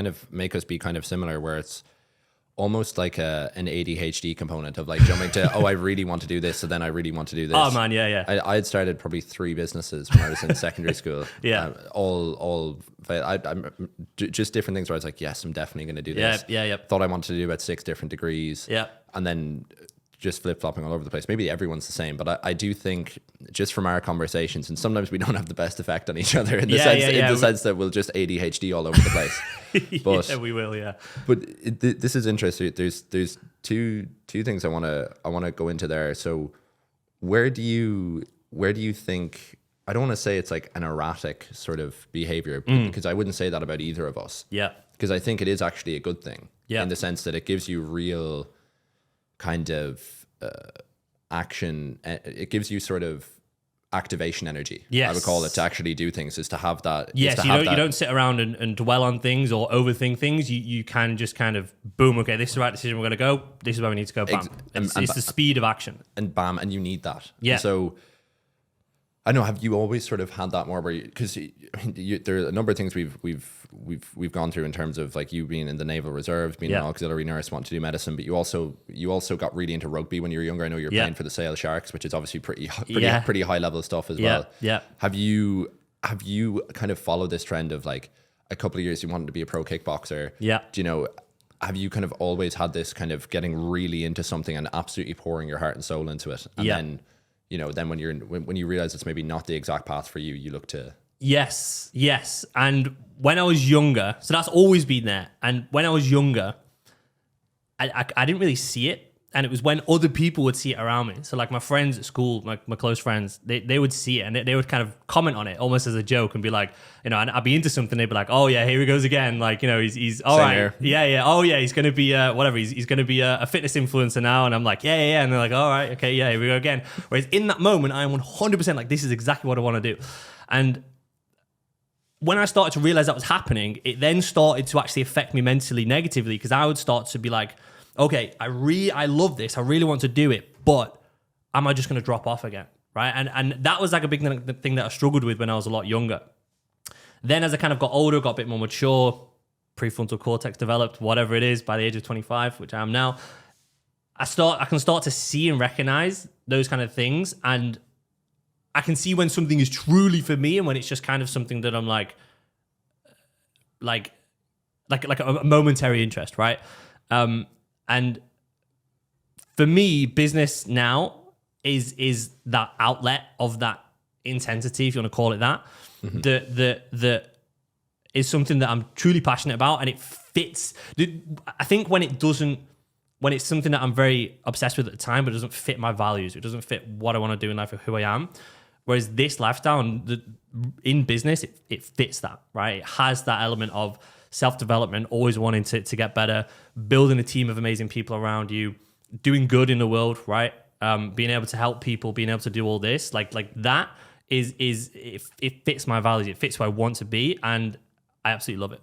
kind of make us be kind of similar, where it's almost like an ADHD component of like jumping to, oh, I really want to do this, so then I really want to do this. Oh man, yeah. I had started probably 3 businesses when I was in secondary school. Yeah. I'm just different things where I was like, yes, I'm definitely going to do this. Yeah. Thought I wanted to do about 6 different degrees. Yeah. And then just flip-flopping all over the place. Maybe everyone's the same, but I do think just from our conversations, and sometimes we don't have the best effect on each other in the sense that we'll just ADHD all over the place. But yeah, we will, yeah. But this is interesting. There's two things I want to go into there. So where do you think, I don't want to say it's like an erratic sort of behavior, because I wouldn't say that about either of us. Yeah. Because I think it is actually a good thing. Yeah. In the sense that it gives you real kind of action. It gives you sort of activation energy. Yes. I would call it, to actually do things, is to have that. Yes, you don't sit around and dwell on things or overthink things. You can just kind of boom, okay, this is the right decision, we're going to go. This is where we need to go, bam. It's the speed of action. And bam, and you need that. Yeah. And so I know, have you always sort of had that more where, because there are a number of things we've gone through in terms of like you being in the Naval Reserves, being an auxiliary nurse, wanting to do medicine, but you also got really into rugby when you were younger. I know you were playing for the Sale Sharks, which is obviously pretty high level stuff as well. Yeah. Have you kind of followed this trend of like a couple of years you wanted to be a pro kickboxer? Yeah. Do you know, have you kind of always had this kind of getting really into something and absolutely pouring your heart and soul into it? And then, you know, then when you realize it's maybe not the exact path for you, you look to... Yes. And when I was younger, so that's always been there. And when I was younger, I didn't really see it. And it was when other people would see it around me. So like my friends at school, my close friends, they would see it and they would kind of comment on it almost as a joke and be like, you know, and I'd be into something. They'd be like, oh yeah, here he goes again. Like, you know, he's all right. Here. Yeah. Oh yeah, he's going to be whatever. He's going to be a fitness influencer now. And I'm like, yeah. And they're like, all right, okay, yeah, here we go again. Whereas in that moment, I am 100% like, this is exactly what I want to do. And when I started to realize that was happening, it then started to actually affect me mentally negatively, because I would start to be like, okay, I love this. I really want to do it, but am I just going to drop off again? Right. And that was like a big thing that I struggled with when I was a lot younger. Then as I kind of got older, got a bit more mature, prefrontal cortex developed, whatever it is, by the age of 25, which I am now, I can start to see and recognize those kind of things. And I can see when something is truly for me and when it's just kind of something that I'm like a momentary interest. Right. And for me, business now is that outlet of that intensity, if you want to call it that, that is something that I'm truly passionate about, and it fits. I think when it's something that I'm very obsessed with at the time, but it doesn't fit my values, it doesn't fit what I want to do in life or who I am. Whereas this lifestyle in business, it fits that, right? It has that element of self-development, always wanting to get better, building a team of amazing people around you, doing good in the world, right? Being able to help people, being able to do all this, like that it fits my values. It fits who I want to be, and I absolutely love it.